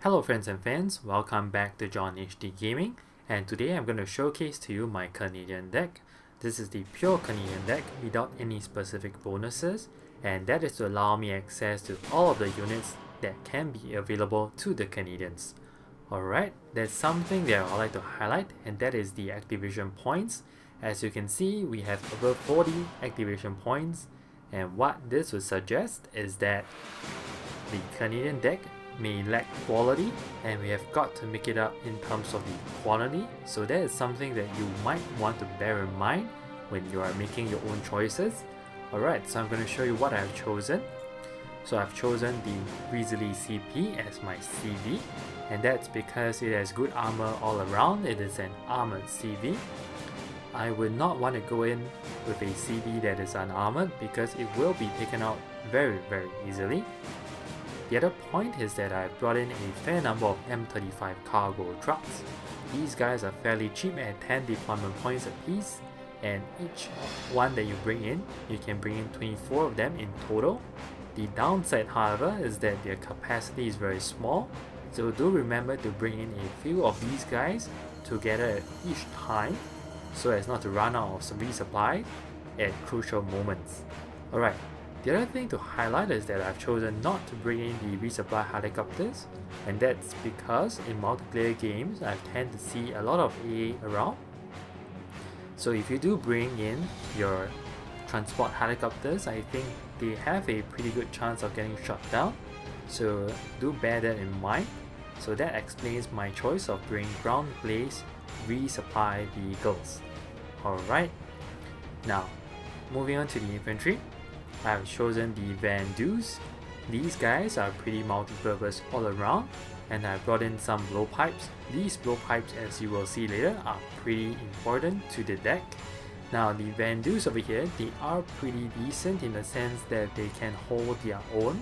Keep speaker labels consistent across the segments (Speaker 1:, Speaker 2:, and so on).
Speaker 1: Hello friends and fans, welcome back to John HD Gaming, and today I'm going to showcase to you my Canadian deck. This is the pure Canadian deck without any specific bonuses, and that is to allow me access to all of the units that can be available to the Canadians. Alright, there's something that I'd like to highlight, and that is the activation points. As you can see, we have over 40 activation points, and what this would suggest is that the Canadian deck may lack quality, and we have got to make it up in terms of the quantity. So that is something that you might want to bear in mind when you are making your own choices. Alright, so I'm going to show you what I've chosen. So I've chosen the Grizzly CP as my CV, and that's because it has good armor all around. It is an armored CV. I would not want to go in with a CV that is unarmored because it will be taken out very easily. The other point is that I brought in a fair number of M35 cargo trucks. These guys are fairly cheap at 10 deployment points a piece, and each one that you bring in, you can bring in 24 of them in total. The downside, however, is that their capacity is very small, so do remember to bring in a few of these guys together at each time so as not to run out of some resupply at crucial moments. Alright. The other thing to highlight is that I've chosen not to bring in the resupply helicopters, and that's because in multiplayer games I tend to see a lot of AA around. So if you do bring in your transport helicopters, I think they have a pretty good chance of getting shot down, so do bear that in mind. So that explains my choice of bringing ground-based resupply vehicles. Alright, now moving on to the infantry. I've chosen the Van Doos. These guys are pretty multi-purpose all around, and I brought in some blowpipes. These blowpipes, as you will see later, are pretty important to the deck. Now the Van Doos over here, they are pretty decent in the sense that they can hold their own,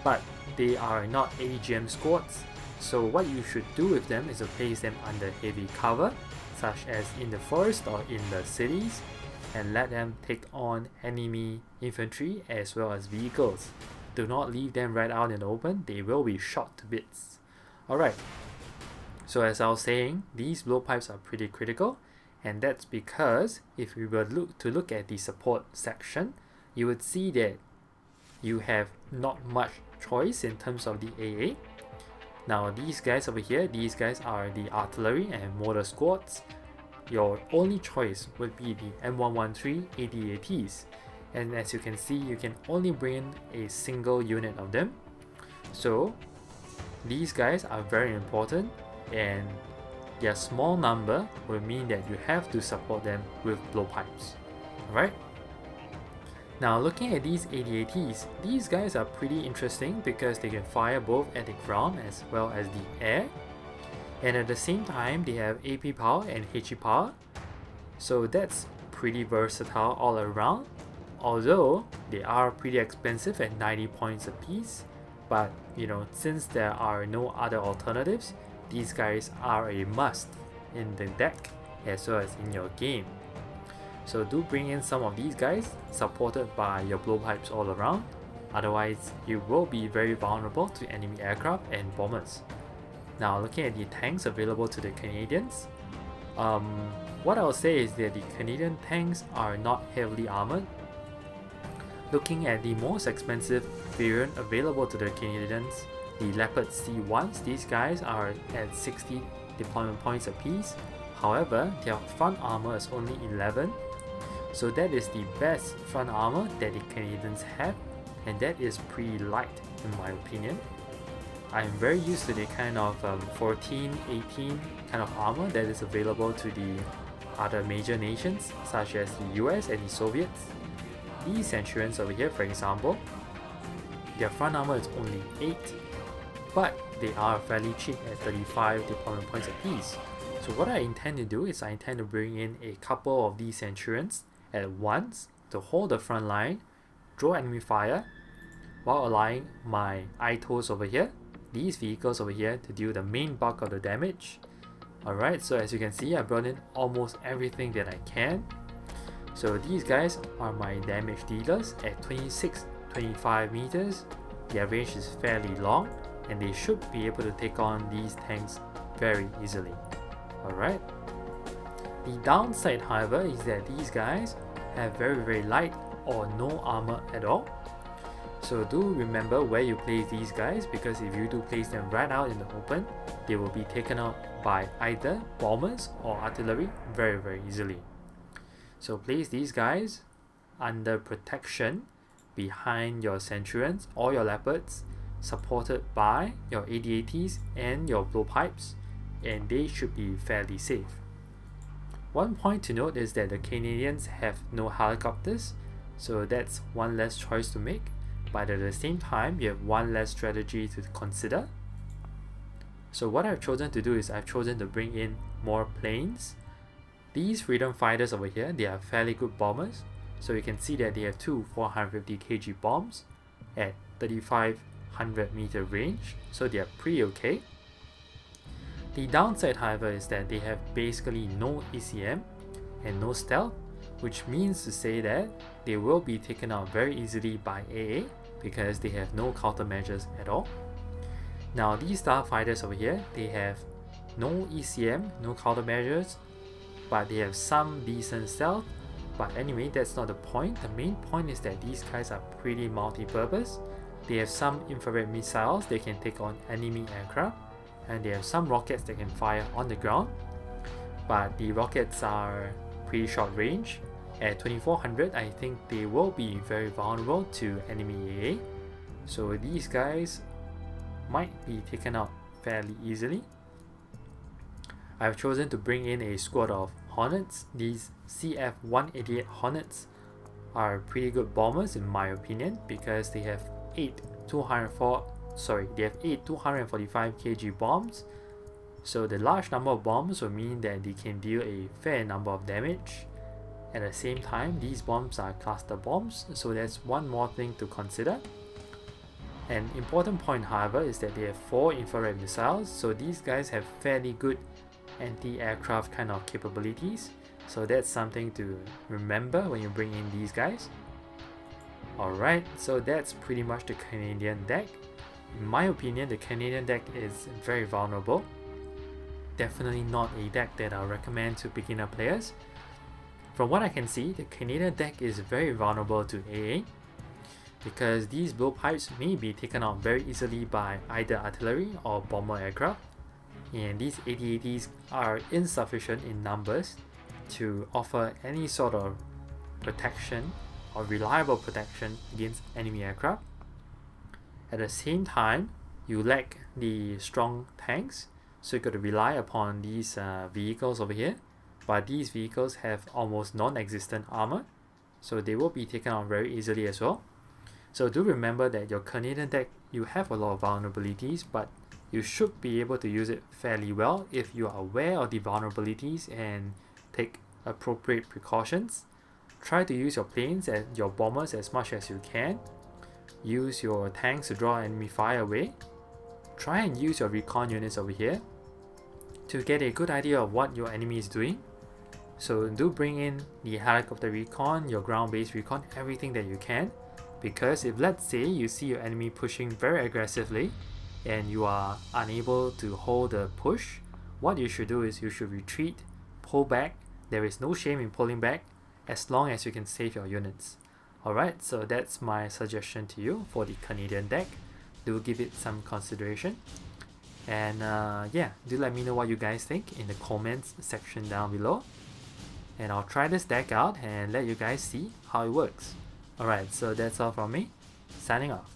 Speaker 1: but they are not AGM squads. So what you should do with them is to place them under heavy cover, such as in the forest or in the cities, and let them take on enemy infantry as well as vehicles. Do not leave them right out in the open, they will be shot to bits. Alright, so as I was saying, these blowpipes are pretty critical, and that's because if we were to look at the support section, you would see that you have not much choice in terms of the AA. Now these guys over here, these guys are the artillery and mortar squads. Your only choice would be the M113 ADATs, and as you can see, you can only bring in a single unit of them. So these guys are very important, and their small number will mean that you have to support them with blowpipes. Alright? Now looking at these ADATs, these guys are pretty interesting because they can fire both at the ground as well as the air. And at the same time, they have AP power and HE power, so that's pretty versatile all around. Although they are pretty expensive at 90 points a piece, but you know, since there are no other alternatives, these guys are a must in the deck as well as in your game. So do bring in some of these guys supported by your blowpipes all around, otherwise you will be very vulnerable to enemy aircraft and bombers. Now looking at the tanks available to the Canadians, what I'll say is that the Canadian tanks are not heavily armored. Looking at the most expensive variant available to the Canadians, the Leopard C1s, these guys are at 60 deployment points apiece. However, their front armor is only 11, so that is the best front armor that the Canadians have, and that is pretty light in my opinion. I'm very used to the kind of 14, 18 kind of armor that is available to the other major nations such as the US and the Soviets. These Centurions over here, for example, their front armor is only 8, but they are fairly cheap at 35 deployment points apiece. So what I intend to do is I intend to bring in a couple of these Centurions at once to hold the front line, draw enemy fire, while allowing my ITOs over here, these vehicles over here, to deal the main bulk of the damage. Alright, so as you can see, I brought in almost everything that I can. So these guys are my damage dealers at 26-25 meters. Their range is fairly long, and they should be able to take on these tanks very easily. Alright. The downside, however, is that these guys have very light or no armor at all. So do remember where you place these guys, because if you do place them right out in the open, they will be taken out by either bombers or artillery very easily. So place these guys under protection behind your centurions or your leopards, supported by your AT-ATs and your blowpipes, and they should be fairly safe. One point to note is that the Canadians have no helicopters, so that's one less choice to make, but at the same time you have one less strategy to consider. So what I've chosen to do is I've chosen to bring in more planes. These freedom fighters over here, they are fairly good bombers, so you can see that they have two 450 kg bombs at 3500 meter range, so they are pretty okay. The downside, however, is that they have basically no ECM and no stealth, which means to say that they will be taken out very easily by AA because they have no countermeasures at all. Now these starfighters over here, they have no ECM, no countermeasures, but they have some decent stealth. But anyway, that's not the point. The main point is that these guys are pretty multi-purpose. They have some infrared missiles they can take on enemy aircraft, and they have some rockets that can fire on the ground, but the rockets are pretty short range. At 2400, I think they will be very vulnerable to enemy AA, so these guys might be taken out fairly easily. I've chosen to bring in a squad of Hornets. These CF-188 Hornets are pretty good bombers in my opinion, because they have 8 245 kg bombs. So the large number of bombs will mean that they can deal a fair number of damage. At the same time, these bombs are cluster bombs, so that's one more thing to consider. An important point, however, is that they have 4 infrared missiles, so these guys have fairly good anti-aircraft kind of capabilities, so that's something to remember when you bring in these guys. Alright, so that's pretty much the Canadian deck. In my opinion, the Canadian deck is very vulnerable. Definitely not a deck that I'll recommend to beginner players. From what I can see, the Canadian deck is very vulnerable to AA, because these blowpipes may be taken out very easily by either artillery or bomber aircraft, and these AT-ATs are insufficient in numbers to offer any sort of protection or reliable protection against enemy aircraft. At the same time, you lack the strong tanks, so you got to rely upon these vehicles over here, but these vehicles have almost non-existent armor, so they will be taken out very easily as well. So do remember that your Canadian deck, you have a lot of vulnerabilities, but you should be able to use it fairly well if you are aware of the vulnerabilities and take appropriate precautions. Try to use your planes and your bombers as much as you can. Use your tanks to draw enemy fire away. Try and use your recon units over here to get a good idea of what your enemy is doing. So do bring in the helicopter recon, your ground-based recon, everything that you can, because if let's say you see your enemy pushing very aggressively and you are unable to hold the push, what you should do is you should retreat, pull back. There is no shame in pulling back as long as you can save your units. Alright, so that's my suggestion to you for the Canadian deck. Do give it some consideration. And yeah, do let me know what you guys think in the comments section down below. And I'll try this deck out and let you guys see how it works. Alright, so that's all from me. Signing off.